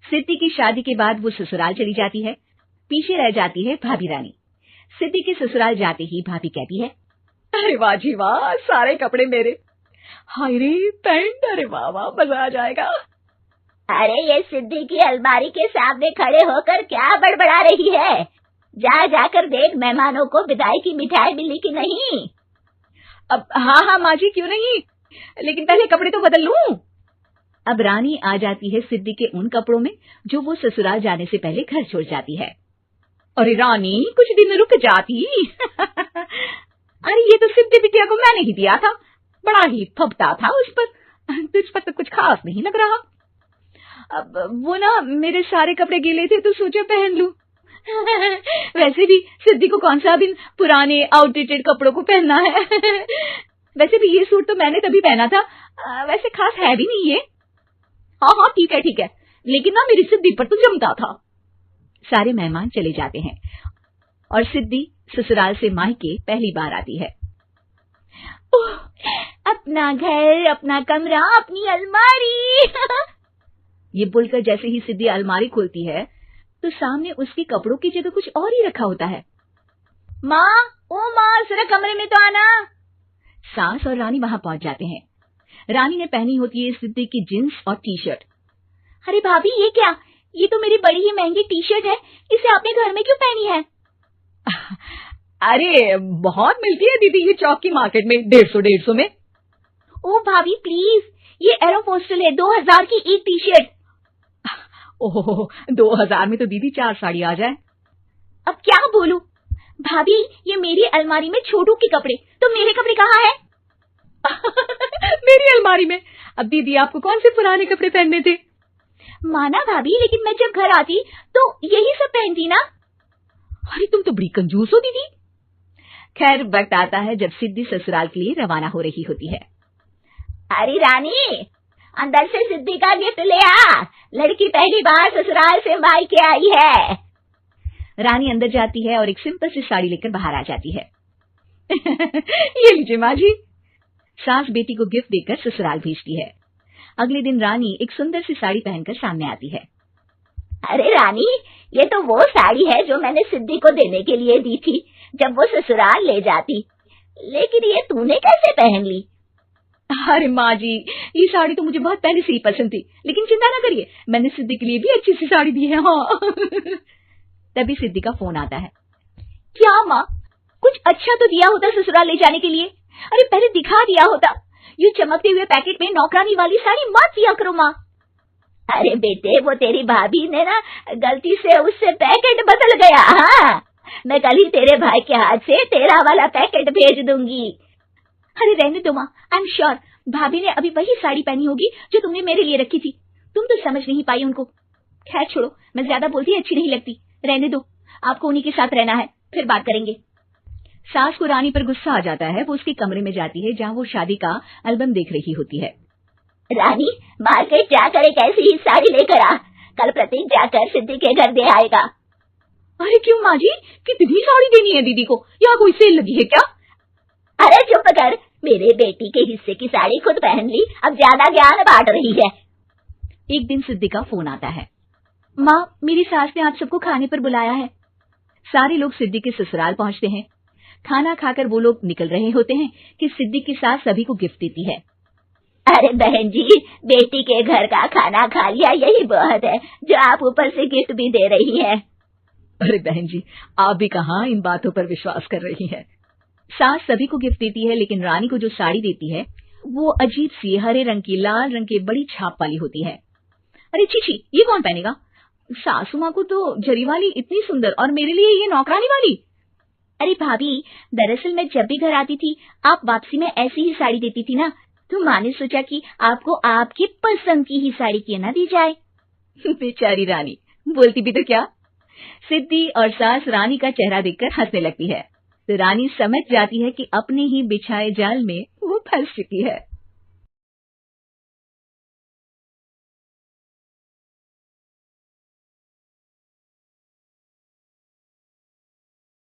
सिद्धि की शादी के बाद वो ससुराल चली जाती है। पीछे रह जाती है भाभी रानी। सिद्धि के ससुराल जाते ही भाभी कहती है, अरे वाह जी वाह, सारे कपड़े मेरे। हाय रे पैंट, अरे वाह वाह, मजा आ जाएगा। अरे ये सिद्धि की अलमारी के सामने खड़े होकर क्या बड़बड़ा रही है? जा जाकर देख मेहमानों को विदाई की मिठाई मिली कि नहीं। अब हाँ माँ जी, क्यों नहीं, लेकिन पहले कपड़े तो बदल लूं। अब रानी आ जाती है सिद्धि के उन कपड़ों में जो वो ससुराल जाने से पहले घर छोड़ जाती है। अरे रानी, कुछ दिन रुक जाती। अरे ये तो सिद्धि बिटिया को मैंने ही दिया था, बड़ा ही फबता था उस पर, तुझ पर तो कुछ खास नहीं लग रहा। अब वो ना मेरे सारे कपड़े गीले थे तो सोचा पहन लूं। वैसे भी सिद्धि को कौन सा दिन पुराने आउटडेटेड कपड़ों को पहनना है। वैसे भी ये सूट तो मैंने तभी पहना था, वैसे खास है भी नहीं ये। हाँ ठीक है, लेकिन ना मेरी सिद्धि पर तो जमता था। सारे मेहमान चले जाते हैं और सिद्धि ससुराल से मायके पहली बार आती है। अपना घर, अपना कमरा, अपनी अलमारी। ये बोलकर जैसे ही सिद्धि अलमारी खोलती है तो सामने उसके कपड़ों की जगह कुछ और ही रखा होता है। माँ, ओ माँ, जरा कमरे में तो आना। सास और रानी वहां पहुंच जाते हैं। रानी ने पहनी होती है सिद्धि की जींस और टी शर्ट। अरे भाभी, ये क्या? ये तो मेरी बड़ी ही महंगी टी शर्ट है, इसे आपने घर में क्यों पहनी है? अरे बहुत मिलती है दीदी ये चौक की मार्केट में, 150 में। ओ भाभी प्लीज, ये एरोपोस्टल है, 2000 की एक टी शर्ट। ओह, 2000 में तो दीदी 4 साड़ी आ जाए। अब क्या बोलूं? भाभी, ये मेरी अलमारी में छोटू के कपड़े, तो मेरे कपड़े कहाँ हैं? मेरी अलमारी में? अब दीदी आपको कौन से पुराने कपड़े पहनने थे? माना भाभी, लेकिन मैं जब घर आती तो यही सब पहनती ना। अरे तुम तो बड़ी कंजूस हो दीदी। खैर वक्त आता है जब सिद्धि ससुराल के लिए रवाना हो रही होती है। अरे रानी, अंदर से सिद्धि का गिफ्ट ले आ, लड़की पहली बार ससुराल से मायके आई है। रानी अंदर जाती है और एक सिंपल सी साड़ी लेकर बाहर आ जाती है। ये लीजिए माँ जी। सास बेटी को गिफ्ट देकर ससुराल भेजती है। अगले दिन रानी एक सुंदर सी साड़ी पहनकर सामने आती है। अरे रानी, ये तो वो साड़ी है जो मैंने सिद्धि को देने के लिए दी थी जब वो ससुराल ले जाती, लेकिन ये तूने कैसे पहन ली? अरे माँ जी, ये साड़ी तो मुझे बहुत पहले से ही पसंद थी, लेकिन चिंता ना करिए, मैंने सिद्धि के लिए भी अच्छी सी साड़ी दी है। हाँ। तभी सिद्धि का फोन आता है। क्या माँ, कुछ अच्छा तो दिया होता ससुराल ले जाने के लिए। अरे पहले दिखा दिया होता। ये चमकते हुए पैकेट में नौकरानी वाली साड़ी मत दिया करो माँ। अरे बेटे, वो तेरी भाभी ने ना गलती से उससे पैकेट बदल गया। हाँ, मैं कल ही तेरे भाई के हाथ से तेरा वाला पैकेट भेज दूंगी। अरे रहने दो माँ, आई एम श्योर भाभी ने अभी वही साड़ी पहनी होगी जो तुमने मेरे लिए रखी थी। तुम तो समझ नहीं पाई उनको। खैर छोड़ो, मैं ज्यादा बोलती अच्छी नहीं लगती, रहने दो, आपको उन्हीं के साथ रहना है, फिर बात करेंगे। सास को रानी पर गुस्सा आ जाता है। वो उसके कमरे में जाती है जहाँ वो शादी का एल्बम देख रही होती है। रानी, मार्केट जाकर एक ऐसी ही साड़ी लेकर आ, कल प्रतीक जाकर सिद्धि के घर दे आएगा। अरे क्यों माँ जी, कितनी साड़ी देनी है दीदी को, यहाँ कोई सेल लगी है क्या? अरे चुप कर, मेरे बेटी के हिस्से की साड़ी खुद पहन ली, अब ज्यादा ज्ञान बांट रही है। एक दिन सिद्धि का फोन आता है। माँ, मेरी सास ने आप सबको खाने पर बुलाया है। सारे लोग सिद्धि के ससुराल पहुंचते हैं। खाना खाकर वो लोग निकल रहे होते हैं कि सिद्धि की सास सभी को गिफ्ट देती है। अरे बहन जी, बेटी के घर का खाना खा लिया, यही बहुत है, जो आप ऊपर से गिफ्ट भी दे रही है। अरे बहन जी, आप भी कहाँ इन बातों पर विश्वास कर रही हैं। सास सभी को गिफ्ट देती है, लेकिन रानी को जो साड़ी देती है वो अजीब सी हरे रंग की, लाल रंग की बड़ी छाप वाली होती है। अरे छी, ये कौन पहनेगा? सासू माँ को तो जरी वाली इतनी सुंदर, और मेरे लिए ये नौकरानी वाली। अरे भाभी, दरअसल मैं जब भी घर आती थी आप वापसी में ऐसी ही साड़ी देती थी ना, तो माँ ने सोचा कि आपको आपकी पसंद की ही साड़ी क्यों ना दी जाए। बेचारी रानी, बोलती भी तो क्या। सिद्धि और सास रानी का चेहरा देखकर हंसने लगती है, तो रानी समझ जाती है कि अपने ही बिछाए जाल में वो फंस चुकी है।